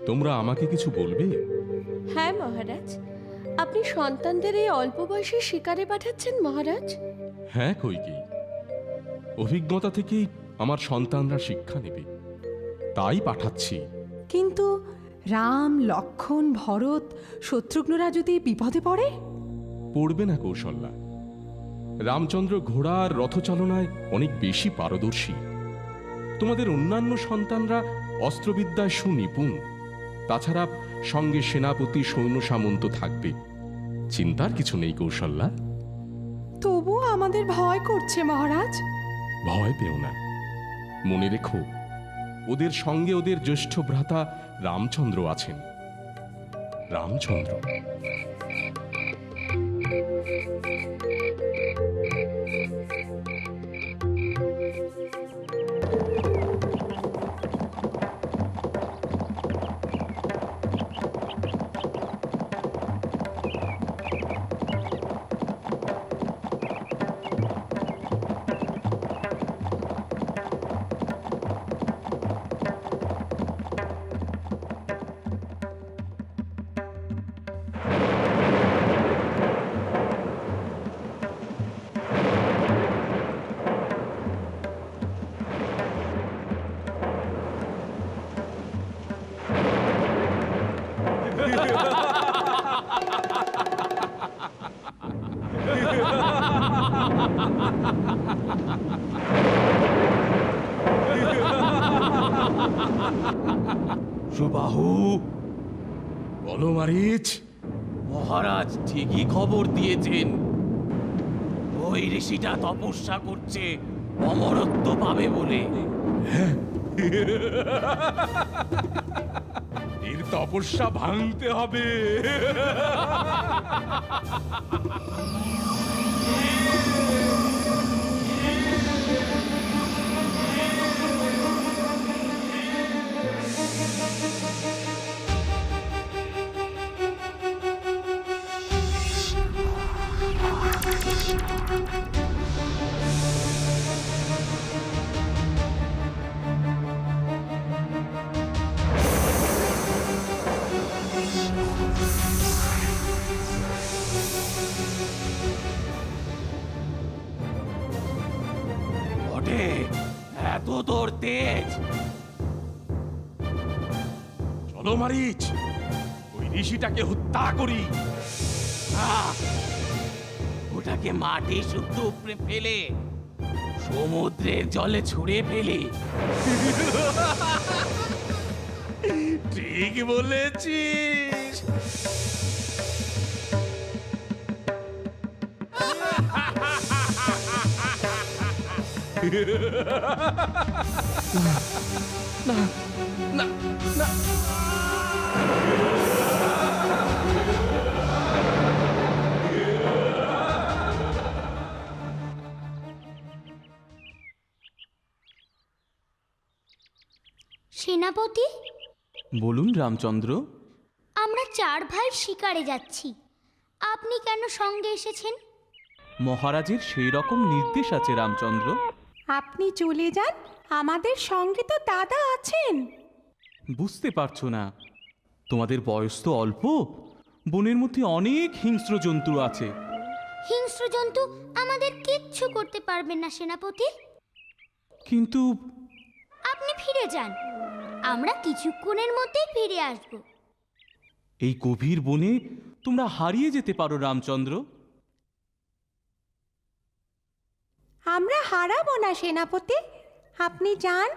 তোমরা আমাকে কিছু বলবে? হ্যাঁ মহারাজ, আপনি সন্তানদের এই অল্প বয়সে শিকারে পাঠাচ্ছেন মহারাজ? হ্যাঁ কইকেয়ী, অভিজ্ঞতা থেকেই আমার সন্তানরা শিক্ষা নেবে, তাই পাঠাচ্ছি। কিন্তু রাম, লক্ষ্মণ, ভরত, শত্রুঘ্নরা যদি বিপদে পড়ে? পড়বে না কৌশল্যা। রামচন্দ্র ঘোড়া আর রথচালনায় অনেক বেশি পারদর্শী। তোমাদের অন্যান্য সন্তানরা অস্ত্রবিদ্যায় সুনিপুণ। তাছাড়া সঙ্গে সেনাপতি, সৈন্য সামন্ত থাকবে, চিন্তার কিছু নেই কৌশল্যা। তবু আমাদের ভয় করছে মহারাজ। ভয় পেও না, মনে রেখো ওদের সঙ্গে ওদের জ্যেষ্ঠ ভ্রাতা রামচন্দ্র আছেন। রামচন্দ্র সুবাহু, বলো মারীচ। মহারাজ ঠিকই খবর দিয়েছেন। ওই ঋষিটা তপস্যা করছে অমরত্ব পাবে বলে। এর তপস্যা ভাঙতে হবে। এত তোর তেজ! চলো মারীচ, ওই ঋষিটাকে হত্যা করি। ওটাকে মাটি শুদ্ধ উপরে ফেলে সমুদ্রের জলে ছুঁড়ে ফেলি। ঠিক বলেছিস। না না না, সেনাপতি, বলুন রামচন্দ্র। আমরা 4 ভাই শিকারে যাচ্ছি, আপনি কেন সঙ্গে এসেছেন? মহারাজের সেই রকম নির্দেশ আছে রামচন্দ্র। আপনি চলে যান, আমাদের সঙ্গে তো দাদা আছেন। বুঝতে পারছো না? তোমাদের বয়স তো অল্প, বনের মধ্যে অনেক হিংস্র জন্তু আছে। হিংস্র জন্তু আমাদের কিচ্ছু করতে পারবে না সেনাপতি। কিন্তু আপনি ফিরে যান, আমরা কিছুক্ষণের মধ্যেই ফিরে আসব। এই গভীর বনে তোমরা হারিয়ে যেতে পারো রামচন্দ্র। আমরা হারাবো না সেনাপতি, আপনি যান।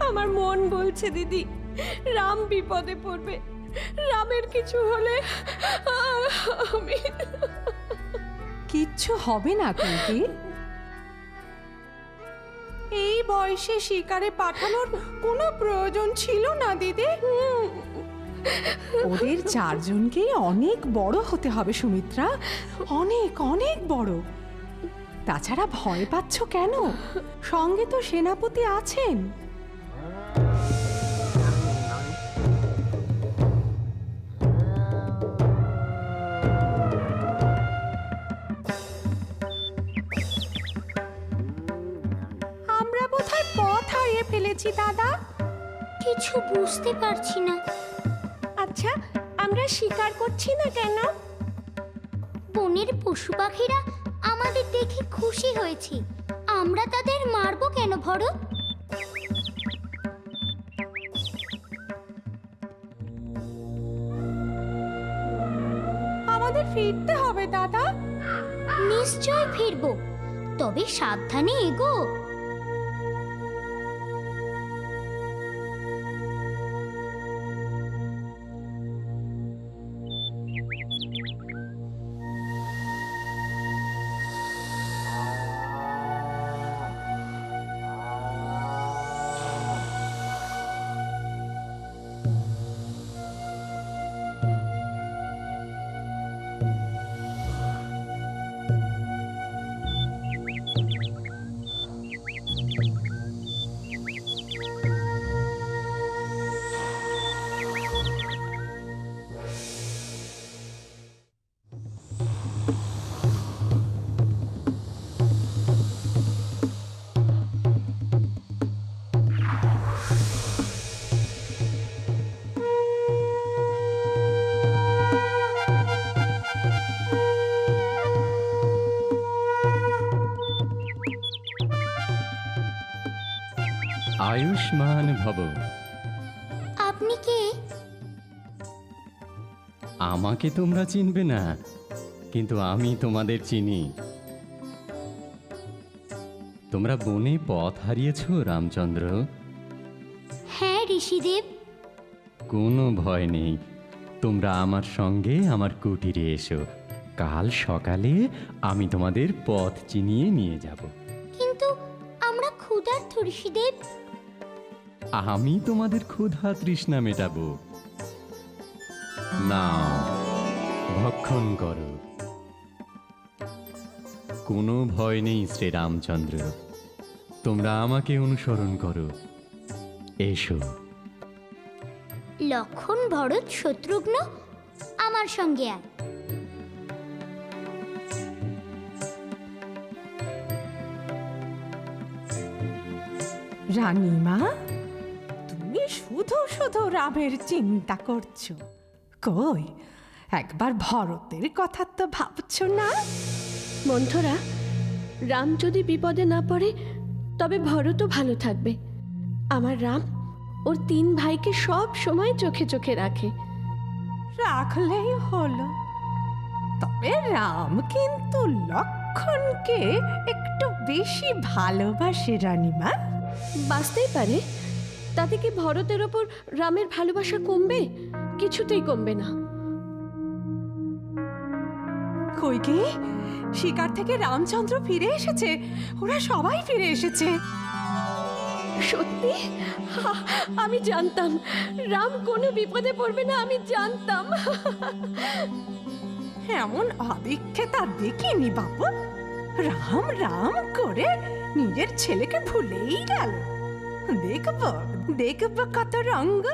আমার মন বলছে দিদি, রাম বিপদে পড়বে। রামের কিছু হলে আমি... কিচ্ছু হবে না কুন্তি। এই বয়সে শিকারে পাঠানোর কোনো প্রয়োজন ছিল না দিদি। ওদের 4 জনকেই অনেক বড় হতে হবে সুমিত্রা, অনেক অনেক বড়। তাছাড়া ভয় পাচ্ছ কেন? সঙ্গে তো সেনাপতি আছেন। আমরা বোধহয় পথ হারিয়ে ফেলেছি দাদা। কিছু বুঝতে পারছি না। আচ্ছা, আমরা শিকার করছি না কেন? বনের পশু পাখিরা আমাদের দেখে খুশি হয়েছে, আমরা তাদের মারবো কেন ভরত? আমাদের ফিরতে হবে দাদা। নিশ্চয় ফিরবো, তবে সাবধানে এগো। আয়ুষ্মান ভব। আপনি কে? আমাকে তোমরা চিনবে না, কিন্তু আমি তোমাদের চিনি। তোমরা বনে পথ হারিয়েছ রামচন্দ্র। হ্যাঁ ঋষিদেব। কোনো ভয় নেই, তোমরা আমার সঙ্গে আমার কুটিরে এসো। কাল সকালে আমি তোমাদের পথ চিনিয়ে নিয়ে যাব। কিন্তু আমরা ক্ষুধার্ত ঋষিদেব। আমি তোমাদের ক্ষুধা তৃষ্ণা মেটাবো। নাও, ভক্ষণ করো। কোনো ভয় নেই শ্রীরামচন্দ্র, তোমরা আমাকে অনুসরণ করো। এসো। লক্ষণ, ভরত, শত্রুঘ্ন, আমার সঙ্গে আয়। রানীমা, তুমি শুধু শুধু রামের চিন্তা করছো। কই, একবার ভরতের কথা তো ভাবছো না? মন্থরা, রাম যদি বিপদে না পড়ে তবে ভরতও ভালো থাকবে। আমার রাম ওর 3 ভাইকে সব সময় চোখে চোখে রাখে। রাখলেই হলো। তবে রাম কিন্তু লক্ষণকে একটু বেশি ভালোবাসে রানীমা। বাঁচতেই পারে, তাতে কি ভরতের ওপর রামের ভালোবাসা কমবে? কিছুতেই কমবে না। কই গে, শিকার থেকে রামচন্দ্র ফিরে এসেছে। ওরা সবাই ফিরে এসেছে। সত্যি? আমি জানতাম রাম কোনো বিপদে পড়বে না, আমি জানতাম। এমন অদীক্ষেতা দেখিনি বাবু। রাম রাম করে নিজের ছেলেকে ভুলেই গেল। দেখব দেখব কত রঙ্গ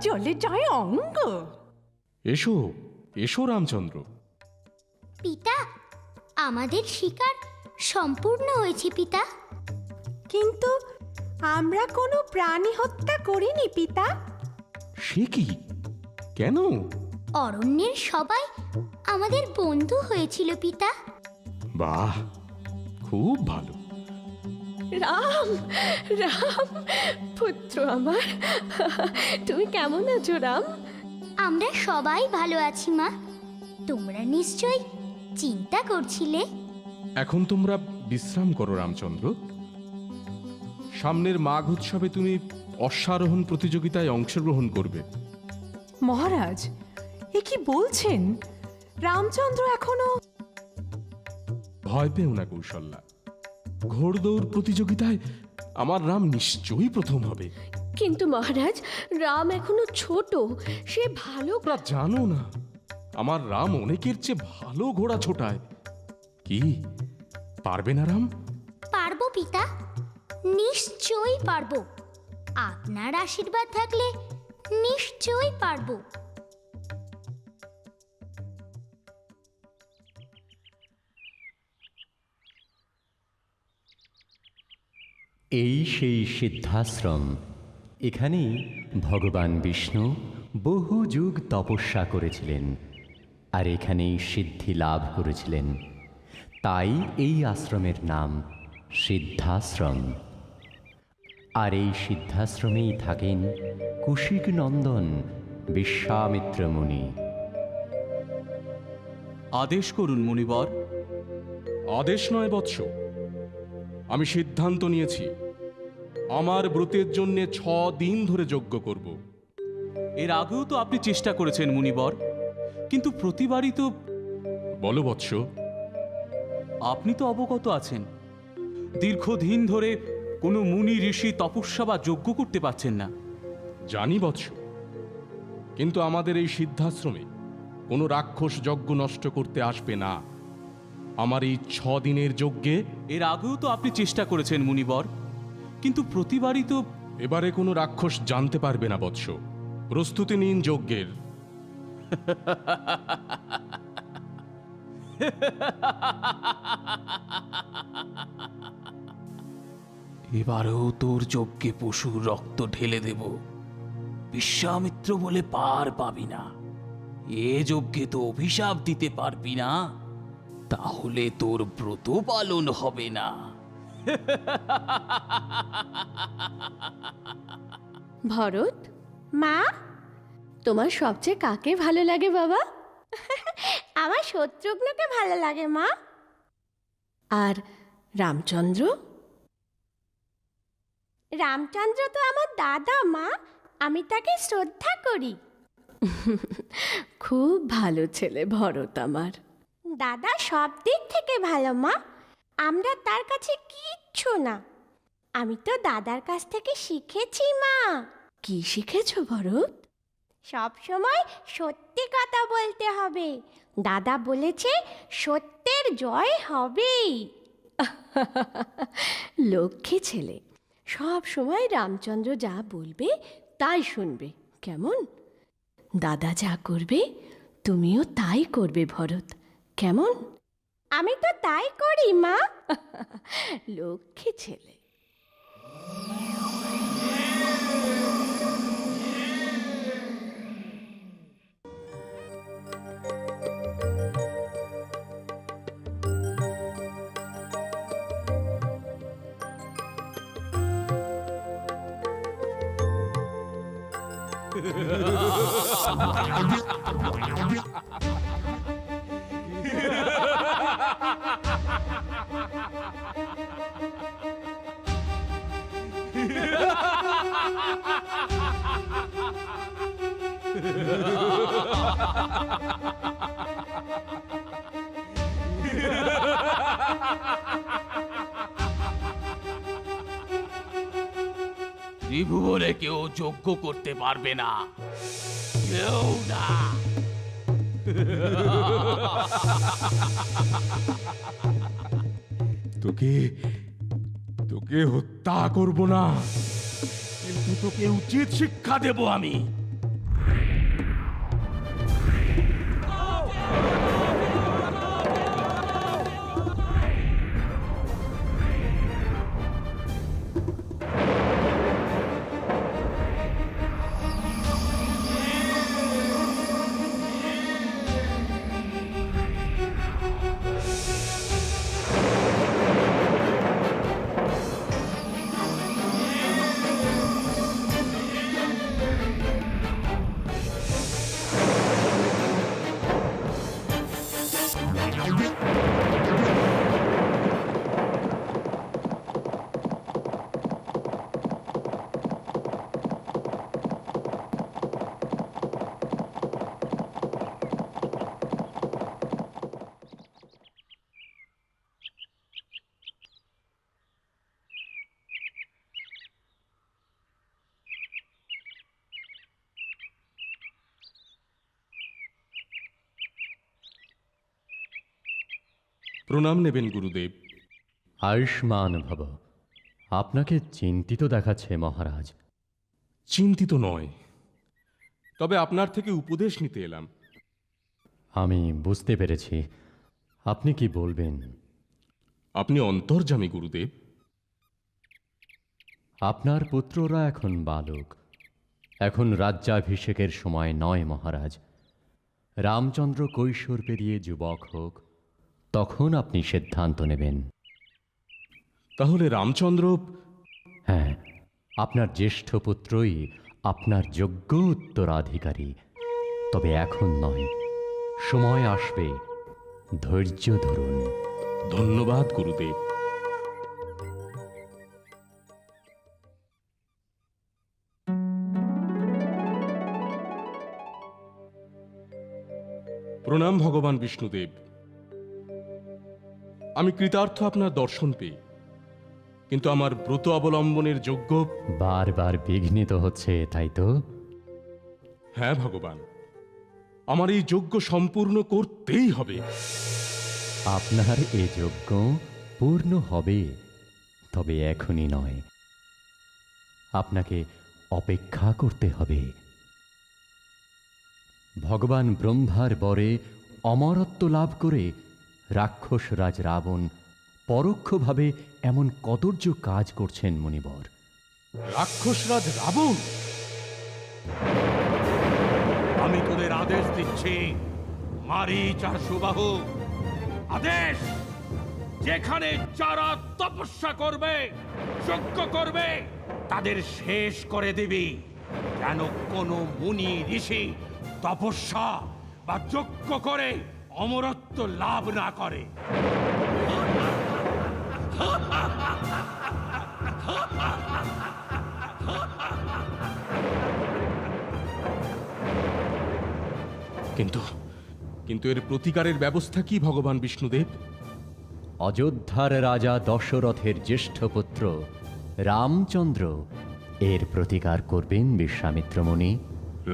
জ্বলে যায় অঙ্গ। এসো এসো রামচন্দ্র। পিতা, আমাদের শিকার সম্পূর্ণ হয়েছে পিতা। কিন্তু আমরা কোনো প্রাণী হত্যা করিনি পিতা। সে কি? কেন? অরণ্যের সবাই আমাদের বন্ধু হয়েছিল পিতা। বাহ, খুব ভালো। রাম, রাম পুত্র আমার, তুমি কেমন আছো রাম? আমরা সবাই ভালো আছি মা। তোমরা নিশ্চয় চিন্তা করছিলে। এখন তোমরা বিশ্রাম করো রামচন্দ্র। সামনের মাঘ উৎসবে তুমি অশ্বারোহণ প্রতিযোগিতায় অংশগ্রহণ করবে। মহারাজ, এ কি বলছেন? রামচন্দ্র এখনো... ভয় পেও না কৌশল্যা, ঘোড়দৌড় প্রতিযোগিতায় আমার রাম নিশ্চয়ই প্রথম হবে। কিন্তু মহারাজ, রাম এখনো ছোট, সে ভালো। তোমরা জানো না, আমার রাম অনেকের চেয়ে ভালো ঘোড়া ছোটায়। কি পারবে না রাম? পারবো পিতা, নিশ্চয়ই পারবো। আপনার আশীর্বাদ থাকলে নিশ্চয়ই পারবো। এই সেই সিদ্ধাশ্রম। এখানেই ভগবান বিষ্ণু বহু যুগ তপস্যা করেছিলেন, আর এখানেই সিদ্ধি লাভ করেছিলেন। তাই এই আশ্রমের নাম সিদ্ধাশ্রম। আর এই সিদ্ধাশ্রমেই থাকেন কুশিক নন্দন বিশ্বামিত্র মুনি। আদেশ করুন মুনিবর। আদেশ নয় বৎস, আমি সিদ্ধান্ত নিয়েছি আমার ব্রতের জন্য 6 দিন ধরে যজ্ঞ করব। এর আগেও তো আপনি চেষ্টা করেছেন মুনিবর, কিন্তু প্রতিবারই তো। বলো বৎস। আপনি তো অবগত আছেন, দীর্ঘদিন ধরে কোনো মুনি ঋষি তপস্যা বা যজ্ঞ করতে পারছেন না। জানি বৎস, কিন্তু আমাদের এই সিদ্ধাশ্রমে কোনো রাক্ষস যজ্ঞ নষ্ট করতে আসবে না। আমার এই 6 দিনের যজ্ঞে। এর আগেও তো আপনি চেষ্টা করেছেন মুনিবর, কিন্তু প্রতিবারই তো। এবারে কোনো রাক্ষস জানতে পারবে না বৎস। প্রস্তুতি নিন যজ্ঞের। এবারেও তোর যজ্ঞে পশুর রক্ত ঢেলে দেব। বিশ্বামিত্র বলে পার পাবি না। এ যজ্ঞে তো অভিশাপ দিতে পারবি না, তাহলে তোর ব্রত পালন হবে না। ভরত, মা, তোমার সবচেয়ে কাকে ভালো লাগে বাবা? আমার শত্রুঘ্নকে ভালো লাগে মা। আর রামচন্দ্র? রামচন্দ্র তো আমার দাদা মা, আমি তাকে শ্রদ্ধা করি। খুব ভালো ছেলে ভরত আমার। দাদা সব দিক থেকে ভালো মা, আমরা তার কাছে কিচ্ছু না। আমি তো দাদার কাছ থেকে শিখেছি মা। কি শিখেছ ভরত? সব সময় সত্যি কথা বলতে হবে। দাদা বলেছে সত্যের জয় হবেই। লক্ষ্মী ছেলে, সব সময় রামচন্দ্র যা বলবে তাই শুনবে, কেমন? দাদা যা করবে তুমিও তাই করবে ভরত, কেমন? আমি তো তাই করি মা। লক্ষ্মী ছেলে। ত্রিভুবনে কেউ যজ্ঞ করতে পারবে না, কেউ না। তোকে তোকে হত্যা করব না, কিন্তু তোকে উচিত শিক্ষা দেব আমি। প্রণাম নেবেন গুরুদেব। আয়ুষ্মান ভব। আপনাকে চিন্তিত দেখাচ্ছে মহারাজ। চিন্তিত নয়, তবে আপনার থেকে উপদেশ নিতে এলাম। আমি বুঝতে পেরেছি, আপনি কি বলবেন? আপনি অন্তর্যামী গুরুদেব। আপনার পুত্ররা এখন বালক, এখন রাজ্যাভিষেকের সময় নয় মহারাজ। রামচন্দ্র কৈশোর পেরিয়ে যুবক হোক, তখন আপনি সিদ্ধান্ত নেবেন। তাহলে রামচন্দ্র? হ্যাঁ, আপনার জ্যেষ্ঠ পুত্রই আপনার যোগ্য উত্তরাধিকারী, তবে এখন নয়, সময় আসবে, ধৈর্য ধরুন। ধন্যবাদ গুরুদেব। প্রণাম ভগবান বিষ্ণুদেব। আমি কৃতার্থ আপনার দর্শন পেয়ে, কিন্তু আমার ব্রত অবলম্বনের যোগ্য। বারবার বিঘ্নিত হচ্ছে, তাই তো? হ্যাঁ ভগবান, আমার এই যজ্ঞ সম্পূর্ণ করতেই হবে। আপনার এ যজ্ঞ পূর্ণ হবে, তবে এখনই নয়, আপনাকে অপেক্ষা করতে হবে। ভগবান ব্রহ্মার বরে অমরত্ব লাভ করে রাক্ষসরাজ রাবণ পরোক্ষভাবে এমন কদর্য কাজ করছেন মুনিবর। রাক্ষসরাজ রাবণ? আমি তোদের আদেশ দিচ্ছি, মারীচ আর সুবাহু, আদেশ, যেখানে যারা তপস্যা করবে, যজ্ঞ করবে, তাদের শেষ করে দিবি, যেন কোনো মুনি ঋষি তপস্যা বা যজ্ঞ করে অমরত্ব লাভ না করে। কিন্তু কিন্তু এর প্রতিকারের ব্যবস্থা কি ভগবান বিষ্ণুদেব? অযোধ্যার রাজা দশরথের জ্যেষ্ঠ পুত্র রামচন্দ্র এর প্রতিকার করবেন বিশ্বামিত্র মুনি।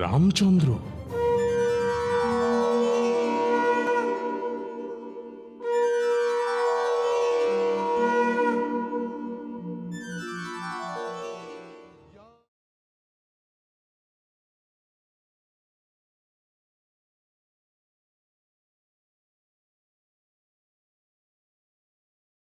রামচন্দ্র?